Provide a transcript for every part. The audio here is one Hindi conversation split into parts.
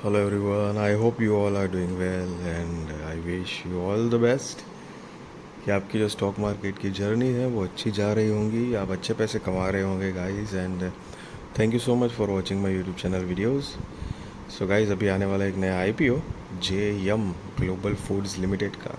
Hello everyone, I hope you all are doing well and I wish you all the best कि आपकी जो स्टॉक मार्केट की जर्नी है वो अच्छी जा रही होंगी, आप अच्छे पैसे कमा रहे होंगे guys. And thank you so much for watching my YouTube channel videos. So guys, अभी आने वाला एक नया आईपीओ जे यम ग्लोबल फूड्स लिमिटेड का।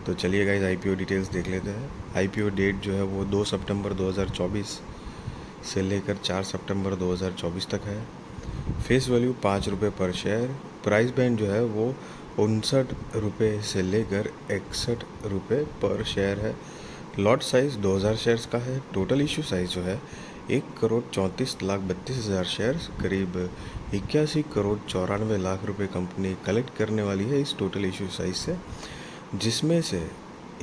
तो चलिए गाइस, आईपीओ डिटेल्स देख लेते हैं। आईपीओ डेट जो है वो 2 सितंबर 2024 से लेकर 4 सितंबर 2024 तक है। फेस वैल्यू 5 रुपये पर शेयर। प्राइस बैंड जो है वो 59 रुपये से लेकर 61 रुपये पर शेयर है। लॉट साइज़ 2000 शेयर्स का है। टोटल इशू साइज़ जो है 1,34,32,000 शेयर्स, करीब 81,94,00,000 रुपये कंपनी कलेक्ट करने वाली है इस टोटल इशू साइज़ से, जिसमें से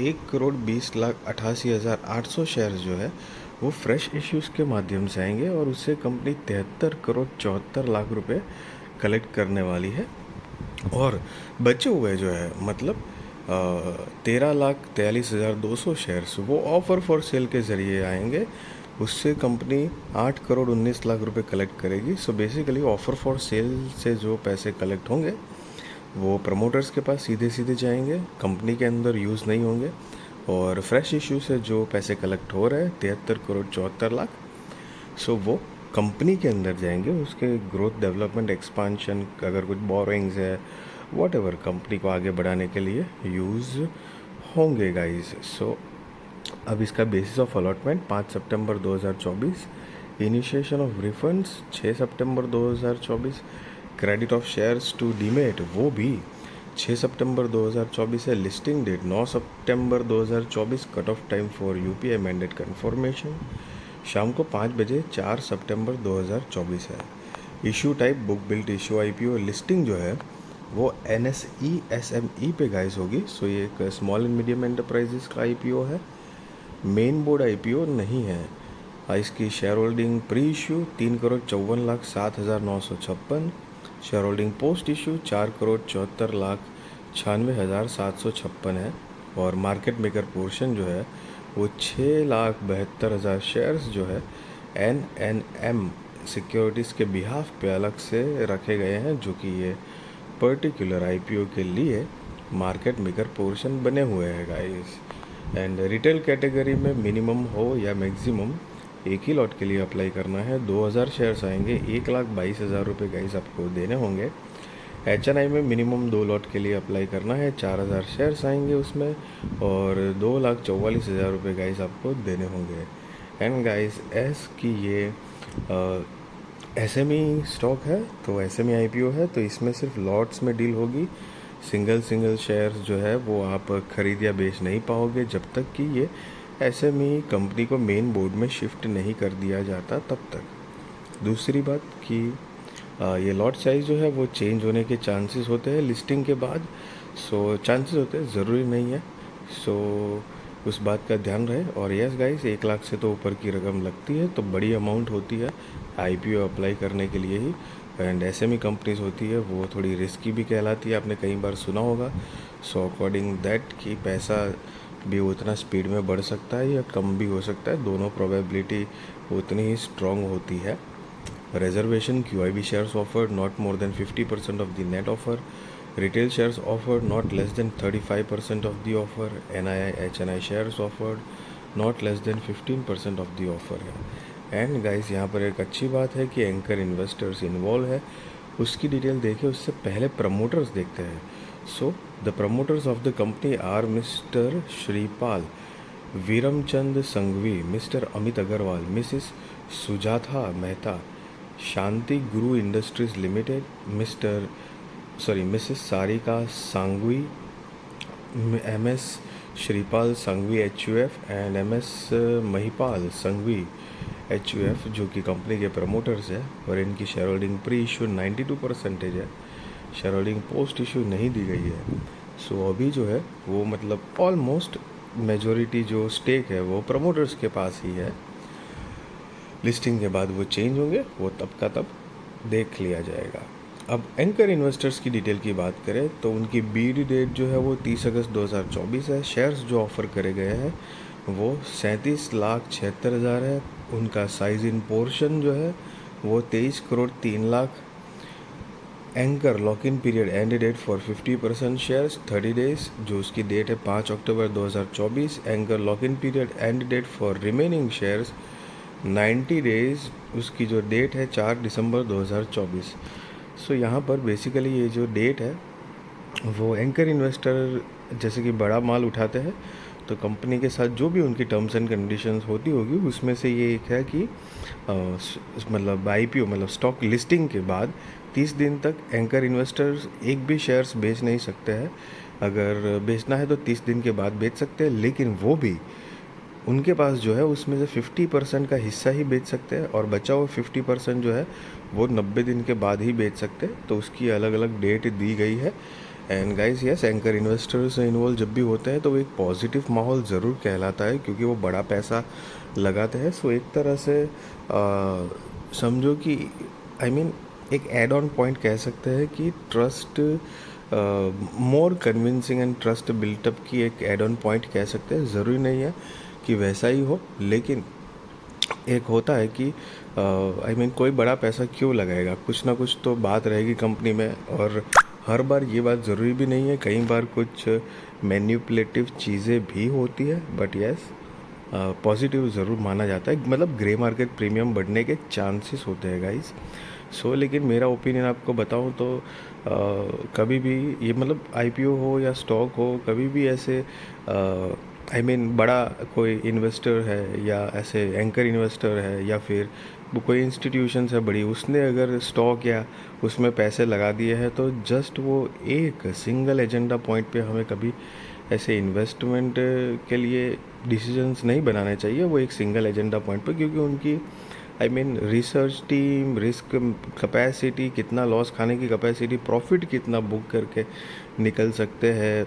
1,20,88,800 शेयर्स जो है वो फ्रेश इश्यूज़ के माध्यम से आएंगे और उससे कंपनी 73,74,00,000 रुपये कलेक्ट करने वाली है। और बचे हुए जो है मतलब 13,43,200 शेयर्स वो ऑफ़र फॉर सेल के ज़रिए आएंगे। उससे कंपनी 8,19,00,000 रुपये कलेक्ट करेगी। So basically offer for sale से जो पैसे कलेक्ट होंगे वो प्रमोटर्स के पास सीधे सीधे जाएंगे, कंपनी के अंदर यूज़ नहीं होंगे। और फ्रेश इशू से जो पैसे कलेक्ट हो रहे हैं 73,74,00,000, सो वो कंपनी के अंदर जाएंगे, उसके ग्रोथ डेवलपमेंट एक्सपांशन, अगर कुछ बोरोइंग्स है वॉट एवर कंपनी को आगे बढ़ाने के लिए यूज़ होंगे गाइस। सो अब इसका बेसिस ऑफ अलॉटमेंट 5 सितंबर 2024, इनिशिएशन ऑफ रिफंड्स 6 सितंबर 2024, credit of shares to demat वो भी 6 सितंबर 2024 है। लिस्टिंग डेट 9 सितंबर 2024, cut off time for UPI mandate confirmation शाम को 5 बजे 4 सितंबर 2024 है। Issue type book built issue IPO. Listing जो है वो एनएसई एसएमई पे गाइस होगी। सो ये एक स्मॉल एंड मीडियम एंटरप्राइजेस का आईपीओ है, मेन बोर्ड आईपीओ नहीं है। इसकी share holding pre issue 3,54,07,956, share holding post issue 4,74,96,756 है। और मार्केट मेकर पोर्शन जो है वो 6,72,000 शेयर्स जो है एम सिक्योरिटीज़ के बिहाफ पे अलग से रखे गए हैं, जो कि ये पर्टिकुलर आईपीओ के लिए मार्केट मेकर पोर्शन बने हुए हैं गाइस। एंड रिटेल कैटेगरी में मिनिमम हो या मैक्सिमम एक ही लॉट के लिए अप्लाई करना है। 2,000 शेयर्स आएंगे, 1,22,000 रुपये गाइस आपको देने होंगे। एचएनआई में मिनिमम 2 लॉट के लिए अप्लाई करना है, 4,000 शेयर्स आएंगे उसमें और 2,44,000 रुपये गाइस आपको देने होंगे। एंड गाइस एस की ये एसएमई स्टॉक है, तो एसएमई आईपीओ है, तो इसमें सिर्फ लॉट्स में डील होगी। सिंगल शेयर्स जो है वो आप खरीद या बेच नहीं पाओगे जब तक कि ये एसएमई कंपनी को मेन बोर्ड में शिफ्ट नहीं कर दिया जाता तब तक। दूसरी बात कि ये लॉट साइज़ जो है वो चेंज होने के चांसेस होते हैं लिस्टिंग के बाद। सो चांसेस होते हैं, ज़रूरी नहीं है। सो उस बात का ध्यान रहे। और यस गाइस, 1,00,000 से तो ऊपर की रकम लगती है तो बड़ी अमाउंट होती है आईपीओ अप्लाई करने के लिए ही। एंड एसएमई कंपनीज होती है वो थोड़ी रिस्की भी कहलाती है, आपने कई बार सुना होगा। सो अकॉर्डिंग दैट कि पैसा भी उतना स्पीड में बढ़ सकता है या कम भी हो सकता है, दोनों प्रोबेबिलिटी उतनी ही स्ट्रॉन्ग होती है। Reservation QIB shares offered not more than 50% of the net offer. Retail shares offered not less than 35% of the offer. NII HNI shares offered not less than 15% of the offer है। एंड गाइस यहाँ पर एक अच्छी बात है कि एंकर इन्वेस्टर्स इन्वॉल्व है, उसकी डिटेल देखें उससे पहले प्रमोटर्स देखते हैं। So the promoters of the company are mister Shripal Viramchand Sanghvi, mister Amit Agarwal, Mrs Sujata Mehta, Shanti Guru industries limited, Mrs Sarika Sangvi, MS Shripal Sanghvi HUF and MS Mahipal Sanghvi HUF, जो कि कंपनी के प्रमोटर्स है। और इनकी शेयर होल्डिंग प्री इशू 92% है, शेयर होल्डिंग पोस्ट इशू नहीं दी गई है। सो अभी जो है वो मतलब ऑलमोस्ट मेजॉरिटी जो स्टेक है वो प्रमोटर्स के पास ही है। लिस्टिंग के बाद वो चेंज होंगे, वो तब का तब देख लिया जाएगा। अब एंकर इन्वेस्टर्स की डिटेल की बात करें तो उनकी बीडी डेट जो है वो 30 अगस्त 2024 है। शेयर्स जो ऑफ़र करे गए हैं वो 37,76,000 है। उनका साइज इन पोर्शन जो है वो 23,03,00,000 anchor lock in period end date for 50% shares 30 days, जो उसकी डेट है 5 अक्टूबर 2024। Anchor lock in period end date for remaining shares 90 days, उसकी जो डेट है 4 दिसंबर 2024। सो यहाँ पर बेसिकली ये जो डेट है वो एंकर इन्वेस्टर जैसे कि बड़ा माल उठाते हैं तो कंपनी के साथ जो भी उनकी टर्म्स एंड कंडीशंस होती होगी उसमें से ये एक है कि मतलब आईपीओ मतलब स्टॉक लिस्टिंग के बाद 30 दिन तक एंकर इन्वेस्टर्स एक भी शेयर्स बेच नहीं सकते हैं। अगर बेचना है तो 30 दिन के बाद बेच सकते हैं, लेकिन वो भी उनके पास जो है उसमें से 50% का हिस्सा ही बेच सकते हैं और बचा हुआ 50% जो है वो 90 दिन के बाद ही बेच सकते हैं। तो उसकी अलग अलग डेट दी गई है। And guys yes, anchor investors involve जब भी होते हैं तो वो एक पॉजिटिव माहौल ज़रूर कहलाता है क्योंकि वो बड़ा पैसा लगाते हैं। सो एक तरह से समझो कि आई मीन एक एड ऑन पॉइंट कह सकते हैं कि trust more convincing and trust built up की एक एड ऑन पॉइंट कह सकते हैं। ज़रूरी नहीं है कि वैसा ही हो, लेकिन एक होता है कि आई मीन कोई बड़ा पैसा क्यों लगाएगा, कुछ ना कुछ तो बात रहेगी कंपनी में। और हर बार ये बात ज़रूरी भी नहीं है, कई बार कुछ मैन्युपुलेटिव चीज़ें भी होती है, बट यस पॉजिटिव ज़रूर माना जाता है। मतलब ग्रे मार्केट प्रीमियम बढ़ने के चांसेस होते हैं गाइस। सो लेकिन मेरा ओपिनियन आपको बताऊं तो कभी भी ये मतलब आईपीओ हो या स्टॉक हो, कभी भी ऐसे आई मीन बड़ा कोई इन्वेस्टर है या ऐसे एंकर इन्वेस्टर है या फिर वो कोई इंस्टीट्यूशंस है बड़ी, उसने अगर स्टॉक या उसमें पैसे लगा दिए हैं तो जस्ट वो एक सिंगल एजेंडा पॉइंट पे हमें कभी ऐसे इन्वेस्टमेंट के लिए डिसीजंस नहीं बनाने चाहिए वो एक सिंगल एजेंडा पॉइंट पे, क्योंकि उनकी I mean research team, risk capacity, कितना लॉस खाने की कैपेसिटी, प्रॉफिट कितना बुक करके निकल सकते हैं,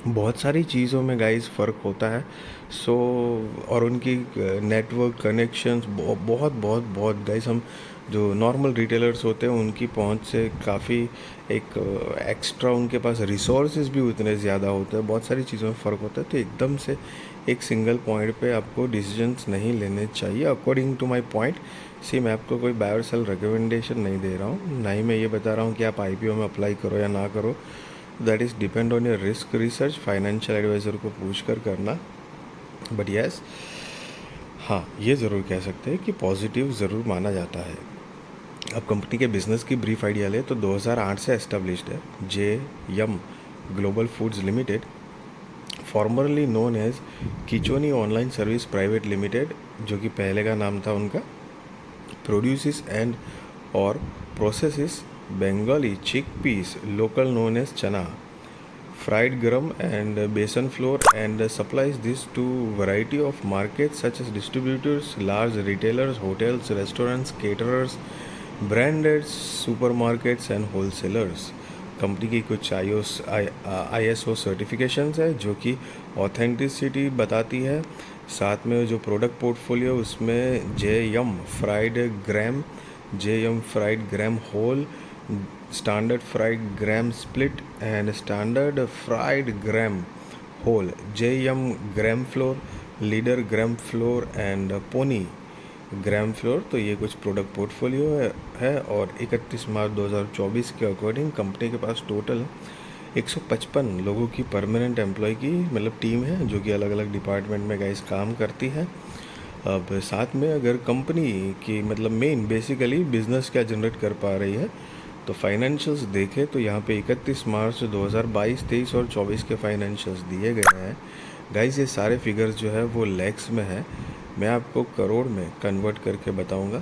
बहुत सारी चीज़ों में गाइस फ़र्क होता है। सो और उनकी नेटवर्क कनेक्शंस बहुत बहुत बहुत गाइस, हम जो नॉर्मल रिटेलर्स होते हैं उनकी पहुंच से काफ़ी एक एक्स्ट्रा उनके पास रिसोर्सेज भी उतने ज़्यादा होते हैं, बहुत सारी चीज़ों में फ़र्क होता है। तो एकदम से एक सिंगल पॉइंट पे आपको डिसीजंस नहीं लेने चाहिए अकॉर्डिंग टू माय पॉइंट। सी मैं आपको कोई बाय और सेल रिकमेंडेशन नहीं दे रहा हूँ, ना ही मैं ये बता रहा हूँ कि आप आईपीओ में अप्लाई करो या ना करो। That is depend on your risk research, financial advisor को पूछ कर करना। बट यस हाँ, ये ज़रूर कह सकते हैं कि पॉजिटिव ज़रूर माना जाता है। अब कंपनी के बिज़नेस की ब्रीफ आइडिया ले तो 2008 से एस्टेब्लिश्ड है JM global foods limited, formerly known as Kichoni online service private limited, जो कि पहले का नाम था उनका। प्रोड्यूसेस एंड और processes Bengali chickpeas, local known as chana, fried garam and besan flour, and supplies this to variety of markets such as distributors, large retailers, hotels, restaurants, caterers, branded supermarkets and wholesalers। Company की कुछ ISO सर्टिफिकेशंस है जो कि ऑथेंटिसिटी बताती है। साथ में जो प्रोडक्ट पोर्टफोलियो उसमें JM fried gram whole, standard fried gram split and standard fried gram whole, JM gram flour, leader gram flour and pony gram flour. तो ये कुछ प्रोडक्ट पोर्टफोलियो है। और 31 मार्च 2024 के अकॉर्डिंग कंपनी के पास टोटल 155 लोगों की परमानेंट एम्प्लॉय की मतलब टीम है जो कि अलग अलग डिपार्टमेंट में गाइस काम करती है। अब साथ में अगर कंपनी की मतलब मेन बेसिकली बिजनेस क्या जनरेट कर पा रही है तो फाइनेंशियल्स देखें तो यहाँ पे 31 मार्च 2022, 23 और 24 के फाइनेंशियल्स दिए गए हैं गाइस। ये सारे फिगर्स जो है वो लैक्स में है, मैं आपको करोड़ में कन्वर्ट करके बताऊंगा।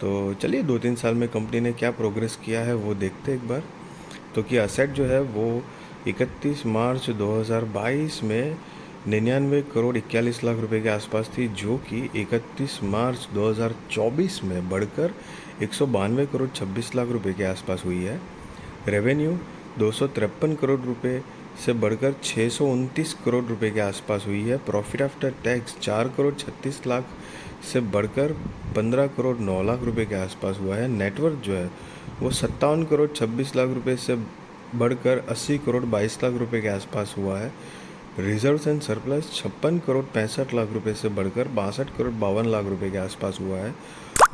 तो चलिए 2-3 साल में कंपनी ने क्या प्रोग्रेस किया है वो देखते एक बार। तो कि असेट जो है वो 31 मार्च 2022 में 99 करोड़ 41 लाख रुपए के आसपास थी, जो कि 31 मार्च 2024 में बढ़कर 192 करोड़ 26 लाख रुपए के आसपास हुई है। रेवेन्यू 253 करोड़ रुपए से बढ़कर 629 करोड़ रुपए के आसपास हुई है। Profit after tax 4 crore 36 lakh से बढ़कर 15 करोड़ 9 लाख रुपए के आसपास हुआ है। नेटवर्थ जो है वो 57 करोड़ 26 लाख रुपए से बढ़कर 80 करोड़ 22 लाख रुपए के आसपास हुआ है। Reserves and surplus 56 crore 65 lakh रुपए से बढ़कर 62 करोड़ 52 लाख रुपए के आसपास हुआ है।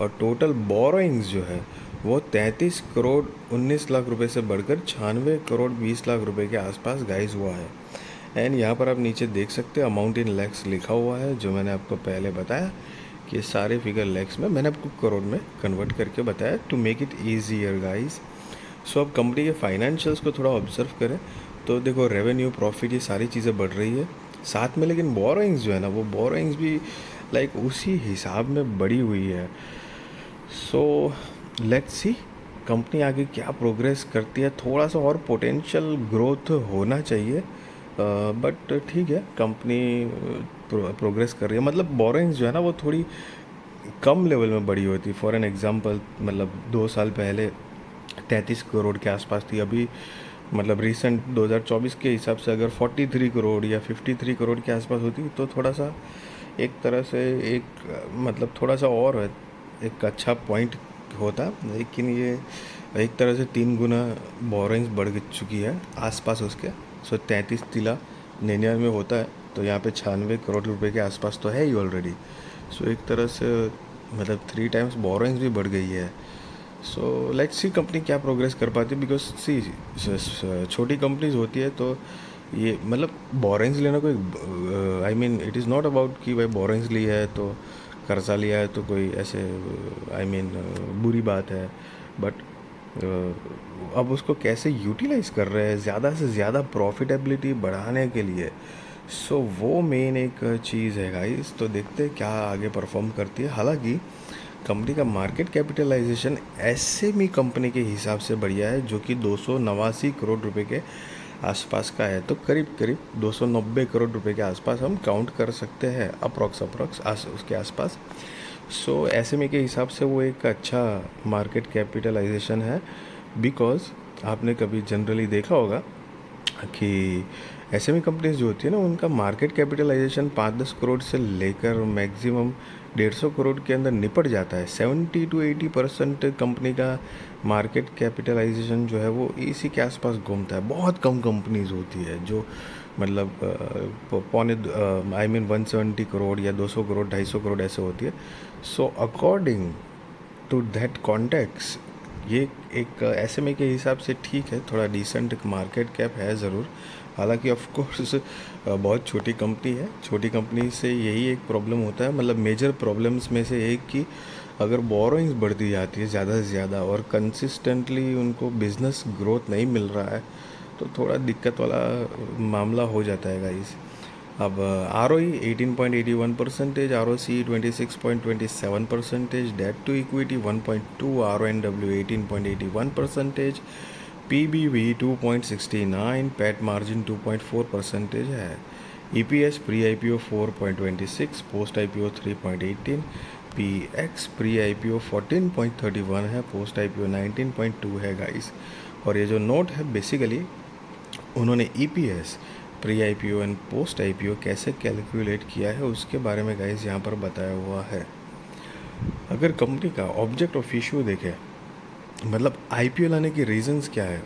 और टोटल बोरोइंग्स जो है वो 33 करोड़ 19 लाख रुपए से बढ़कर 96 करोड़ 20 लाख रुपए के आसपास गाइस हुआ है। एंड यहाँ पर आप नीचे देख सकते हैं अमाउंट इन लैक्स लिखा हुआ है, जो मैंने आपको पहले बताया कि सारे फिगर लैक्स में, मैंने आपको करोड़ में कन्वर्ट करके बताया to make it easier guys. So अब कंपनी के फाइनेंशियल्स को थोड़ा ऑब्जर्व करें तो देखो रेवेन्यू, प्रॉफिट, ये सारी चीज़ें बढ़ रही है साथ में, लेकिन बोरोइंग्स जो है ना, वो बोरोइंग्स भी लाइक उसी हिसाब में बढ़ी हुई है। सो लेट्स सी कंपनी आगे क्या प्रोग्रेस करती है। थोड़ा सा और पोटेंशियल ग्रोथ होना चाहिए, बट ठीक है, कंपनी प्रोग्रेस कर रही है। मतलब बोरोइंग्स जो है ना वो थोड़ी कम लेवल में बढ़ी हुई थी। फॉर एन एग्जांपल, मतलब 2 साल पहले 33 करोड़ के आसपास थी, अभी मतलब रिसेंट 2024 के हिसाब से अगर 43 करोड़ या 53 करोड़ के आसपास होती तो थोड़ा सा एक तरह से एक मतलब थोड़ा सा और एक अच्छा पॉइंट होता, लेकिन ये एक तरह से 3 गुना बोरोइंग्स बढ़ चुकी है आसपास उसके। सो 33,99 में होता है तो यहाँ पे 96 करोड़ रुपए के आसपास तो है ही ऑलरेडी। सो एक तरह से मतलब 3 टाइम्स बोरोइंग्स भी बढ़ गई है। सो लेट्स सी कंपनी क्या प्रोग्रेस कर पाती है, बिकॉज सी छोटी कंपनीज होती है तो ये मतलब बोरोइंग्स लेना कोई I mean it is not about कि भाई बोरोइंग्स ली है तो कर्जा लिया है तो कोई ऐसे आई मीन बुरी बात है, बट अब उसको कैसे यूटिलाइज कर रहे हैं ज़्यादा से ज़्यादा प्रॉफिटेबिलिटी बढ़ाने के लिए। सो वो मेन एक चीज़ है गाइस, तो देखते हैं क्या आगे परफॉर्म करती है। हालांकि कंपनी का मार्केट कैपिटलाइजेशन एसएमई कंपनी के हिसाब से बढ़िया है, जो कि 289 करोड़ रुपए के आसपास का है, तो करीब करीब 290 करोड़ रुपए के आसपास हम काउंट कर सकते हैं, अप्रॉक्स उसके आसपास। सो एसएमई के हिसाब से वो एक अच्छा मार्केट कैपिटलाइजेशन है, बिकॉज आपने कभी जनरली देखा होगा कि एसएमई कंपनीज जो होती है ना, उनका मार्केट कैपिटलाइजेशन 5-10 करोड़ से लेकर मैक्सिमम 150 करोड़ के अंदर निपट जाता है। 70 to 80% कंपनी का मार्केट कैपिटलाइजेशन जो है वो इसी के आसपास घूमता है। बहुत कम कंपनीज होती है जो मतलब पौने आई मीन 170 करोड़ या 200 करोड़ 250 करोड़ ऐसे होती है। So according to that context ये एक एसएमई के हिसाब से ठीक है, थोड़ा डिसेंट मार्केट कैप है ज़रूर। हालांकि ऑफ कोर्स बहुत छोटी कंपनी है, छोटी कंपनी से यही एक प्रॉब्लम होता है, मतलब मेजर प्रॉब्लम्स में से एक कि अगर बोरोइंग्स बढ़ती जाती है ज़्यादा से ज़्यादा और कंसिस्टेंटली उनको बिजनेस ग्रोथ नहीं मिल रहा है तो थोड़ा दिक्कत वाला मामला हो जाता है गाइस। अब ROE 18.81%, ROC 26.27%, debt to equity 1.2, RONW 18.81%, PBV 2.69, PAT margin 2.4% है। EPS pre IPO 4.26, post IPO 3.18, PX pre IPO 14.31 है, पोस्ट IPO 19.2 है गाइस। और ये जो नोट है बेसिकली उन्होंने EPS pre IPO and post IPO कैसे कैलकुलेट किया है उसके बारे में गाइस यहाँ पर बताया हुआ है। अगर कंपनी का ऑब्जेक्ट ऑफ इशू देखें, मतलब IPO लाने की रीजंस क्या है,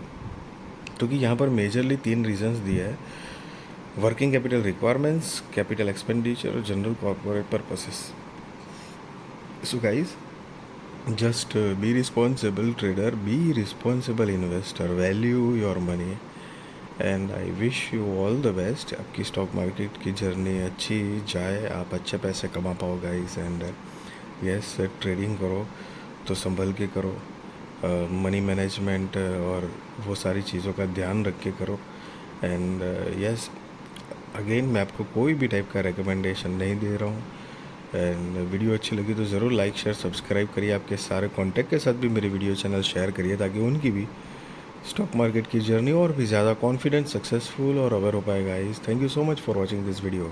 तो कि यहाँ पर मेजरली 3 रीजंस दिए हैं: working capital requirements, capital expenditure और general corporate purposes. So guys just be responsible trader, be responsible investor, value your money and I wish you all the best. आपकी स्टॉक मार्केट की जर्नी अच्छी जाए, आप अच्छे पैसे कमा पाओ गाइस। एंड यस, ट्रेडिंग करो तो संभल के करो, मनी मैनेजमेंट और वो सारी चीज़ों का ध्यान रख के करो। एंड यस, अगेन मैं आपको कोई भी टाइप का रिकमेंडेशन नहीं दे रहा हूँ। एंड वीडियो अच्छी लगी तो ज़रूर लाइक शेयर सब्सक्राइब करिए, आपके सारे कॉन्टैक्ट के साथ भी मेरी वीडियो चैनल शेयर करिए ताकि उनकी भी स्टॉक मार्केट की जर्नी और भी ज़्यादा कॉन्फिडेंट, सक्सेसफुल और अवेयर हो पाएगा guys. Thank you so much for watching this video.